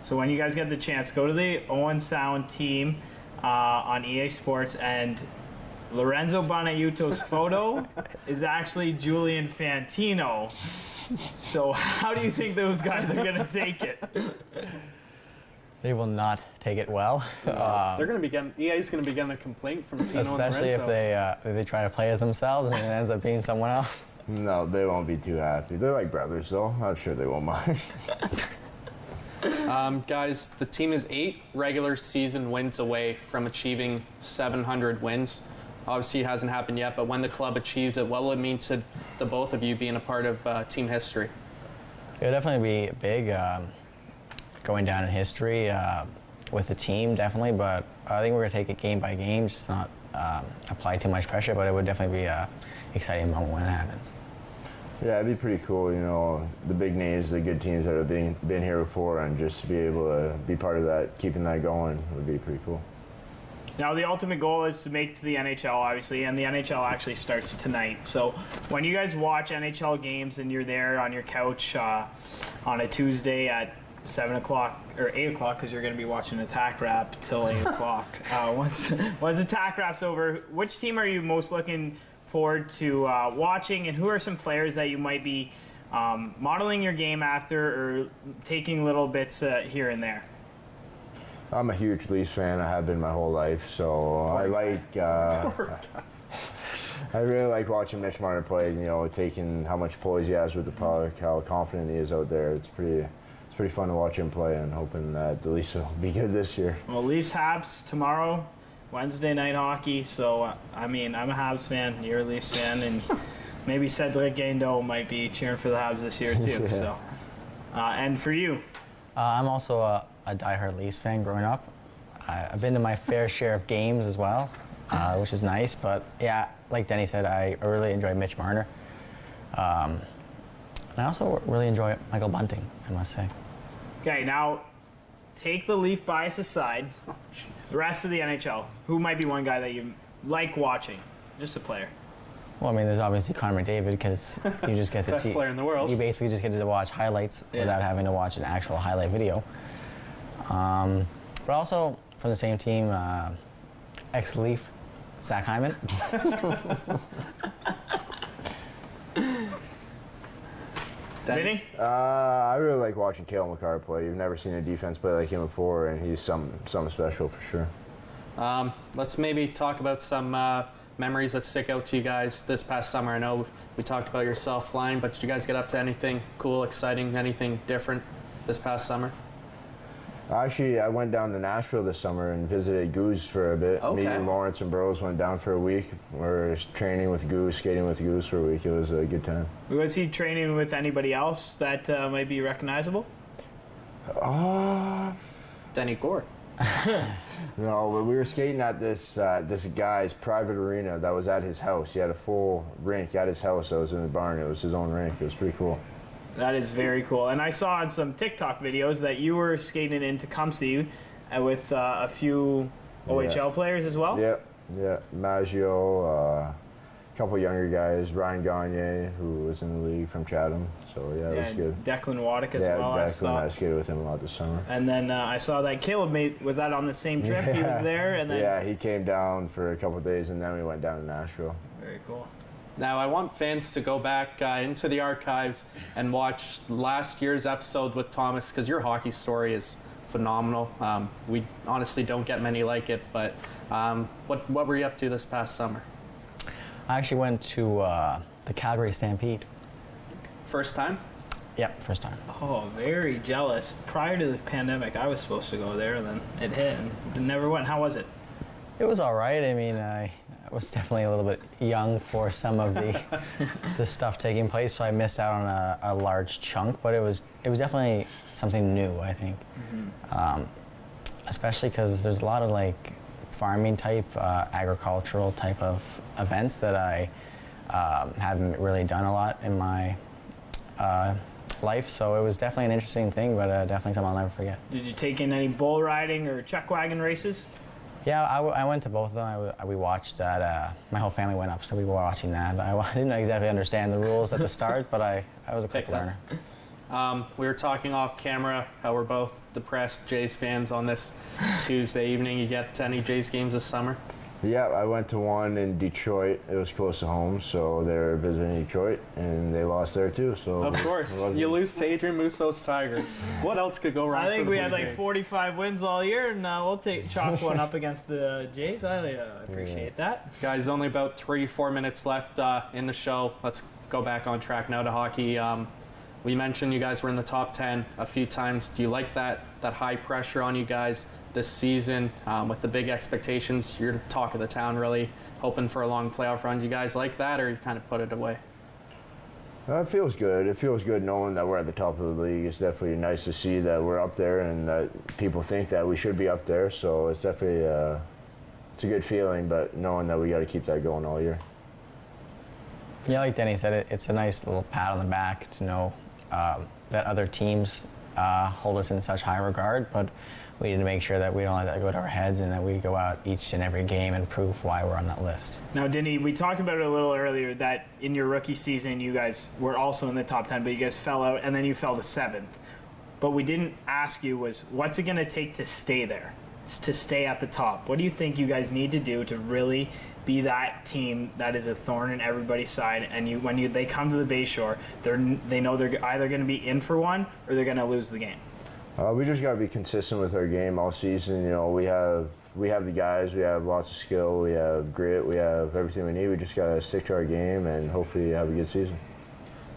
So when you guys get the chance, go to the Owen Sound team on EA Sports, and Lorenzo Bonaiuto's photo is actually Julian Fantino. So how do you think those guys are going to take it? They will not take it well. They're going to be getting. EA's going to be getting a complaint from Tino, especially if they try to play as themselves and it ends up being someone else. No, they won't be too happy. They're like brothers, though. I'm sure they won't mind. Guys, the team is 8 regular season wins away from achieving 700 wins. Obviously, it hasn't happened yet, but when the club achieves it, what will it mean to the both of you being a part of team history? It would definitely be big, going down in history with the team, definitely, but I think we're going to take it game by game, just not apply too much pressure, but it would definitely be an exciting moment when it happens. Yeah, it'd be pretty cool, you know, the big names, the good teams that have been here before, and just to be able to be part of that, keeping that going would be pretty cool. Now, the ultimate goal is to make it to the NHL, obviously, and the NHL actually starts tonight. So when you guys watch NHL games and you're there on your couch on a Tuesday at 7 o'clock or 8 o'clock, because you're going to be watching Attack Wrap till 8 o'clock. Once Attack Wrap's over, which team are you most looking forward to watching, and who are some players that you might be modeling your game after or taking little bits here and there? I'm a huge Leafs fan. I have been my whole life, so I really like watching Mitch Marner play. You know, taking how much poise he has with the puck, how confident he is out there. It's pretty fun to watch him play, and hoping that the Leafs will be good this year. Well, Leafs Habs tomorrow, Wednesday night hockey. So I mean, I'm a Habs fan. You're a Leafs fan, and maybe Cedric Gaindeau might be cheering for the Habs this year too. Yeah. So, and for you, I'm also a diehard Leafs fan growing up. I've been to my fair share of games as well, which is nice. But yeah, like Deni said, I really enjoy Mitch Marner. And I also really enjoy Michael Bunting, I must say. Okay, now take the Leaf bias aside. The rest of the NHL, who might be one guy that you like watching? Just a player. Well, I mean, there's obviously Connor McDavid, because you just get to Best see. player in the world. You basically just get to watch highlights without having to watch an actual highlight video. But also from the same team, ex-Leaf, Zach Hyman. Deni? I really like watching Cale Makar play. You've never seen a defense play like him before, and he's something special for sure. Let's maybe talk about some memories that stick out to you guys this past summer. I know we talked about yourself flying, but did you guys get up to anything cool, exciting, anything different this past summer? Actually, I went down to Nashville this summer and visited Goose for a bit. Okay. Me and Lawrence and Bros went down for a week. We were training with Goose, skating with Goose for a week. It was a good time. Was he training with anybody else that might be recognizable? Deni Goure. No, but we were skating at this guy's private arena that was at his house. He had a full rink at his house that was in the barn. It was his own rink. It was pretty cool. That is very cool. And I saw on some TikTok videos that you were skating in Tecumseh with a few OHL players as well. Yeah. Mouseeau, a couple younger guys, Ryan Gagne, who was in the league from Chatham. So yeah, it was good. Declan Waddick as well. Yeah, Declan. I skated with him a lot this summer. And then I saw that Caleb was that on the same trip? Yeah. He was there, and then yeah, he came down for a couple of days, and then we went down to Nashville. Very cool. Now, I want fans to go back into the archives and watch last year's episode with Thomas, because your hockey story is phenomenal. We honestly don't get many like it, but what were you up to this past summer? I actually went to the Calgary Stampede. First time? Yep, first time. Oh, very jealous. Prior to the pandemic, I was supposed to go there, and then it hit and it never went. How was it? It was all right. I mean, I was definitely a little bit young for some of the stuff taking place, so I missed out on a large chunk. But it was definitely something new, I think. Mm-hmm. Especially because there's a lot of like farming type, agricultural type of events that I haven't really done a lot in my life. So it was definitely an interesting thing, but definitely something I'll never forget. Did you take in any bull riding or chuck wagon races? Yeah, I went to both of them. We watched that. My whole family went up, so we were watching that. I didn't exactly understand the rules at the start, but I was a quick learner. We were talking off camera how we're both depressed Jays fans on this Tuesday evening. You get to any Jays games this summer? Yeah, I went to one in Detroit. It was close to home, so they were visiting Detroit, and they lost there too. So of course, you lose to Adrien Mouseau's Tigers. What else could go wrong? I think for we the had Blue like Jays? 45 wins all year, and we'll chalk one up against the Jays. I appreciate that. Guys, only about 3-4 minutes left in the show. Let's go back on track now to hockey. We mentioned you guys were in the top 10 a few times. Do you like that high pressure on you guys this season with the big expectations? You're the talk of the town, really hoping for a long playoff run. Do you guys like that, or you kind of put it away? It feels good. It feels good knowing that we're at the top of the league. It's definitely nice to see that we're up there and that people think that we should be up there. So it's definitely it's a good feeling, but knowing that we got to keep that going all year. Yeah, like Deni said, it's a nice little pat on the back to know that other teams hold us in such high regard, but we need to make sure that we don't let that go to our heads and that we go out each and every game and prove why we're on that list. Now, Deni, we talked about it a little earlier that in your rookie season, you guys were also in the top 10, but you guys fell out, and then you fell to 7th. But we didn't ask you was, what's it going to take to stay there, to stay at the top? What do you think you guys need to do to really be that team that is a thorn in everybody's side, and when they come to the Bayshore, they know they're either going to be in for one or they're going to lose the game? We just got to be consistent with our game all season. You know, we have the guys, we have lots of skill, we have grit, we have everything we need. We just got to stick to our game and hopefully have a good season.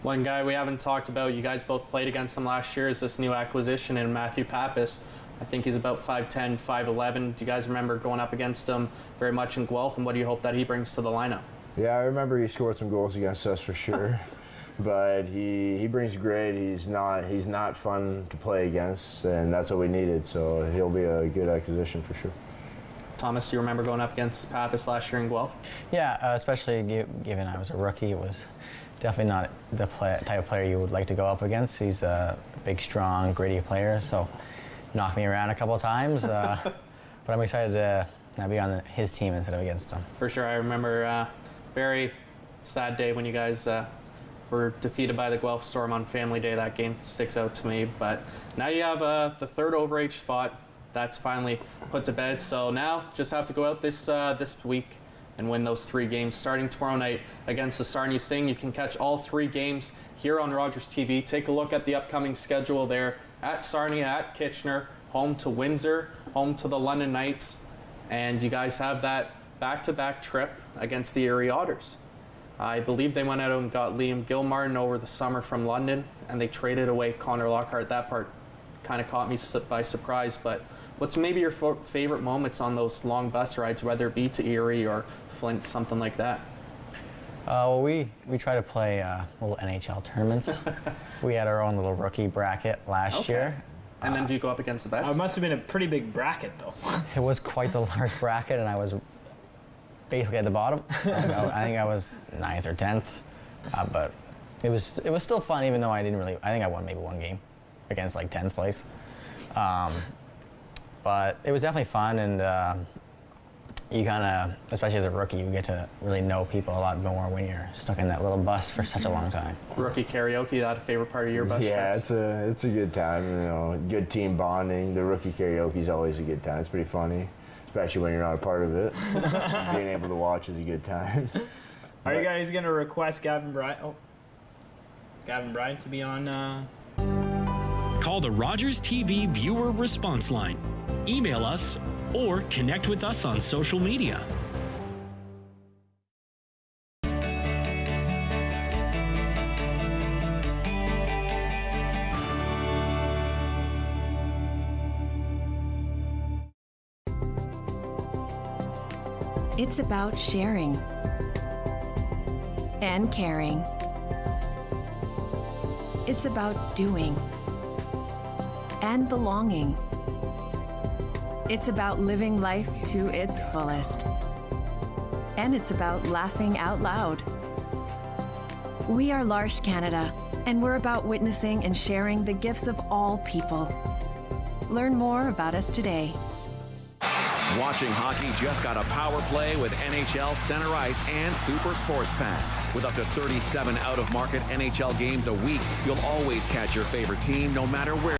One guy we haven't talked about, you guys both played against him last year, is this new acquisition in Matthew Pappas. I think he's about 5'10", 5'11". Do you guys remember going up against him very much in Guelph, and what do you hope that he brings to the lineup? Yeah, I remember he scored some goals against us for sure. But he brings grit. He's not fun to play against, and that's what we needed. So he'll be a good acquisition for sure. Thomas, do you remember going up against Pappas last year in Guelph? Yeah, especially given I was a rookie, it was definitely not the type of player you would like to go up against. He's a big, strong, gritty player, so knocked me around a couple of times. But I'm excited to be on his team instead of against him. For sure. I remember very sad day when you guys were defeated by the Guelph Storm on Family Day. That game sticks out to me. But now you have the third overage spot. That's finally put to bed. So now just have to go out this week and win those 3 games. Starting tomorrow night against the Sarnia Sting. You can catch all 3 games here on Rogers TV. Take a look at the upcoming schedule there. At Sarnia, at Kitchener, home to Windsor, home to the London Knights. And you guys have that back-to-back trip against the Erie Otters. I believe they went out and got Liam Gilmartin over the summer from London, and they traded away Connor Lockhart. That part kind of caught me by surprise. But what's maybe your favorite moments on those long bus rides, whether it be to Erie or Flint, something like that? Well, we try to play little NHL tournaments. We had our own little rookie bracket last year. And then do you go up against the best? It must have been a pretty big bracket, though. It was quite the large bracket, and I was basically at the bottom. I think I was 9th or 10th, but it was still fun, even though I think I won maybe 1 game against like 10th place. But it was definitely fun, and you kind of, especially as a rookie, you get to really know people a lot more when you're stuck in that little bus for such a long time. Rookie karaoke, that a favorite part of your bus Yeah, trips? it's a good time. You know, good team bonding. The rookie karaoke is always a good time. It's pretty funny, especially when you're not a part of it. Being able to watch is a good time. Are you guys going to request Gavin Bryant to be on? Call the Rogers TV viewer response line. Email us or connect with us on social media. It's about sharing and caring. It's about doing and belonging. It's about living life to its fullest. And it's about laughing out loud. We are L'Arche Canada, and we're about witnessing and sharing the gifts of all people. Learn more about us today. Watching hockey just got a power play with NHL Center Ice and Super Sports Pack. With up to 37 out-of-market NHL games a week, you'll always catch your favorite team no matter where